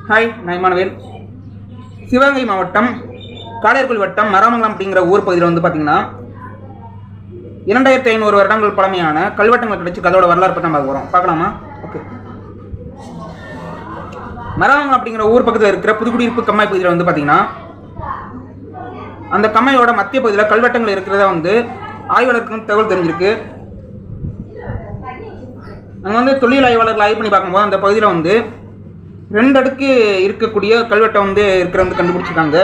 Hi, நான் Emmanuel. Sivaganga மாவட்டம் காளையார்கோவில் வட்டம் மராமங்கலம் அப்படிங்கிற ஊர் பகுதியில் வந்து பார்த்தீங்கன்னா 2500 வருடங்கள் பழமையான கல்வெட்டுங்கள் கிடைச்சி அதோட வரலாறு பற்றி நம்ம பார்க்க பார்க்கலாமா? ஓகே. மராமங்கலம் அப்படிங்கிற ஊர் பக்கத்தில் இருக்கிற புதுக்குடியிருப்பு கம்மாய் பகுதியில் வந்து பார்த்தீங்கன்னா அந்த கம்மாயோட மத்திய பகுதியில் கல்வெட்டுங்கள் இருக்கிறத வந்து ஆய்வாளருக்கும் தகவல் தெரிஞ்சிருக்கு. அங்கே வந்து தொழில் ஆய்வாளர்கள் ஆய்வு பண்ணி பார்க்கும்போது அந்த பகுதியில் வந்து 2 அடுக்கு இருக்கக்கூடிய கல்வெட்டை வந்து இருக்கிறது கண்டுபிடிச்சிருக்காங்க.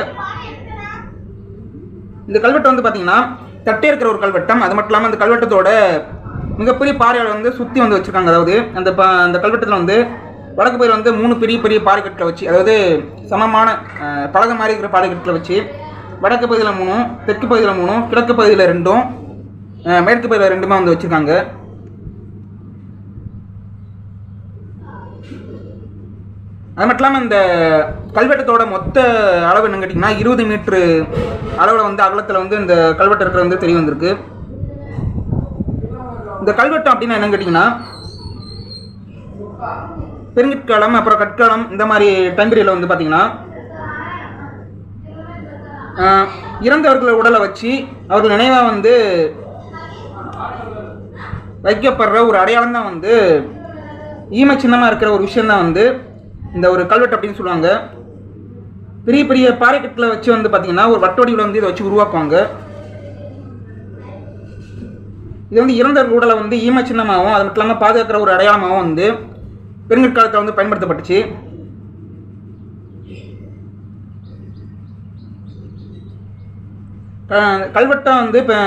இந்த கல்வெட்டை வந்து பார்த்தீங்கன்னா தட்டே இருக்கிற ஒரு கல்வெட்டம். அது மட்டும் இல்லாமல் அந்த கல்வெட்டத்தோட மிகப்பெரிய பாறையால் வந்து சுற்றி வந்து வச்சுருக்காங்க. அதாவது அந்த கல்வெட்டத்தில் வந்து வடக்கு பகுதியில் வந்து 3 பெரிய பெரிய பாறைக்கட்டில் வச்சு, அதாவது சமமான பலகை மாதிரி இருக்கிற பாறைக்கட்டில் வச்சு வடக்கு பகுதியில் 3, தெற்கு பகுதியில் 3, கிழக்கு பகுதியில் 2, மேற்கு பகுதியில் 2 வந்து வச்சுருக்காங்க. அது மட்டும் இல்லாமல் இந்த கல்வெட்டத்தோட மொத்த அளவு என்னன்னு கேட்டிங்கன்னா 20 மீட்டரு அளவில் வந்து அகலத்தில் வந்து இந்த கல்வெட்டு இருக்கிற வந்து தெரிய வந்திருக்கு. இந்த கல்வெட்டம் அப்படின்னா என்னன்னு கேட்டிங்கன்னா பெருங்கற்காலம் அப்புறம் கற்காலம் இந்த மாதிரி டைம் பீரியடில் வந்து பார்த்திங்கன்னா இறந்தவர்கள் உடலை வச்சு அவர்கள் நினைவாக வந்து வைக்கப்படுற ஒரு அடையாளம் தான் வந்து ஈம சின்னமாக இருக்கிற ஒரு விஷயந்தான் வந்து இந்த ஒரு கல்வெட்டு அப்படின்னு சொல்லுவாங்க. பெரிய பெரிய பாறைக்கட்டில் வச்சு வந்து பார்த்தீங்கன்னா ஒரு வட்டோடியில் வந்து இதை வச்சு உருவாக்குவாங்க. இது வந்து இறந்தவர்கள் உடலை வந்து ஈம சின்னமாகவும் அது மட்டும் இல்லாமல் பாதுகாக்கிற ஒரு அடையாளமாகவும் வந்து பெருங்கற்காலத்தில் வந்து பயன்படுத்தப்பட்டுச்சு. கல்வெட்டம் வந்து இப்போ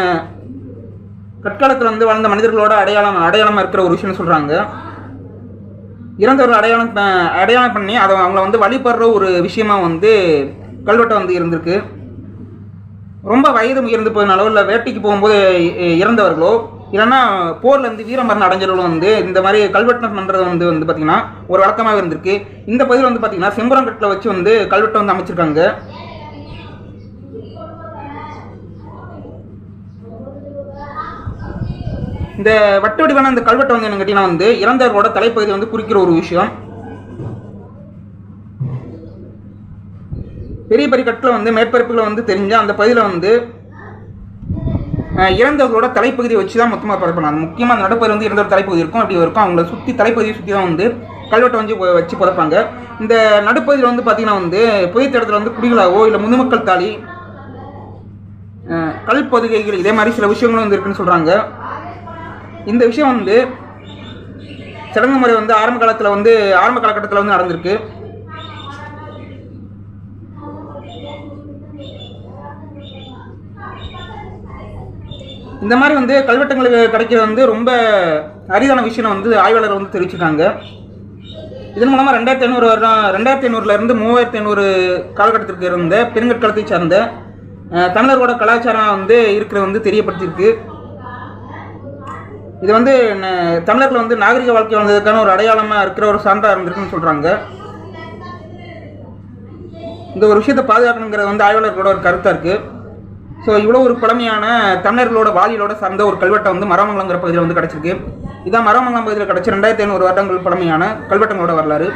கற்காலத்தில் வந்து வாழ்ந்த மனிதர்களோட அடையாளமாக இருக்கிற ஒரு விஷயம்னு சொல்கிறாங்க. இறந்தவர்கள் அடையாளம் பண்ணி அதை அவங்கள வந்து வழிபடுற ஒரு விஷயமா வந்து கல்வெட்டம் வந்து இருந்திருக்கு. ரொம்ப வயது உயர்ந்து போனாலோ இல்லை வேட்டைக்கு போகும்போது இறந்தவர்களோ இல்லைன்னா போரில் வந்து வீரமரணம் அடைஞ்சவர்களும் வந்து இந்த மாதிரி கல்வெட்டம் பண்ணுறது வந்து பார்த்திங்கன்னா ஒரு வழக்கமாக இருந்திருக்கு. இந்த பகுதியில் வந்து பார்த்திங்கன்னா செம்பரங்கட்டில் வச்சு வந்து கல்வெட்டம் வந்து அமைச்சிருக்காங்க. இந்த வட்ட வடிவான இந்த கல்வெட்டை வந்து என்ன கேட்டீங்கன்னா வந்து இறந்தவர்களோட தலைப்பகுதி வந்து குறிக்கிற ஒரு விஷயம். பெரிய பெரிய கட்டில் வந்து மேற்பரப்புகளை வந்து தெரிஞ்ச அந்த பகுதியில் வந்து இறந்தவர்களோட தலைப்பகுதியை வச்சு தான் மொத்தமாக பரப்பணும். முக்கியமாக அந்த நடுப்பகுதி வந்து இறந்தவர் தலைப்பகுதி இருக்கும், அப்படி இருக்கும். அவங்கள சுற்றி தலைப்பகுதியை சுற்றி தான் வந்து கல்வெட்டை வந்து வச்சு புதைப்பாங்க. இந்த நடுப்பகுதியில் வந்து பார்த்தீங்கன்னா வந்து புதைத்த இடத்துல வந்து குடிகளாவோ இல்லை முதுமக்கள் தாலி, கல் பொதுகைகள் இதே மாதிரி சில விஷயங்களும் வந்து இருக்குன்னு சொல்கிறாங்க. இந்த விஷயம் வந்து சடங்கு முறை வந்து ஆரம்ப காலகட்டத்தில் வந்து நடந்திருக்கு. இந்த மாதிரி வந்து கல்வெட்டுங்களுக்கு கிடைக்கிறது வந்து ரொம்ப அரிதான விஷயம் வந்து ஆய்வாளர் வந்து தெரிவிச்சிருக்காங்க. இதன் மூலமாக 2500 3500 காலகட்டத்திற்கு இருந்த பெருங்கற்காலத்தை சார்ந்த தமிழர்களோட கலாச்சாரம் வந்து இருக்கிறது வந்து தெரியப்படுத்தியிருக்கு. இது வந்து தமிழர்கள் வந்து நாகரிக வாழ்க்கை வந்ததுக்கான ஒரு அடையாளமாக இருக்கிற ஒரு சான்றாக இருந்திருக்குன்னு சொல்கிறாங்க. இந்த ஒரு விஷயத்தை பாதுகாக்கணுங்கிறது வந்து ஆய்வாளர்களோட ஒரு கருத்தாக இருக்குது. ஸோ இவ்வளோ ஒரு பழமையான தமிழர்களோட வாலியோட சார்ந்த ஒரு கல்வெட்டை வந்து மராமங்கலங்கிற பகுதியில் வந்து கிடச்சிருக்கு. இதான் மராமங்கலம் பகுதியில் கிடச்சி 2500 வருடங்கள் பழமையான கல்வெட்டங்களோட வரலாறு.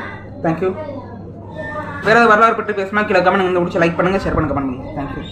தேங்க்யூ. வேறு ஏதாவது வரலாறு பற்றி பேசினா கீழே கமெண்ட் வந்து முடிச்சு லைக் பண்ணுங்கள், ஷேர் பண்ணுங்கள். தேங்க்யூ.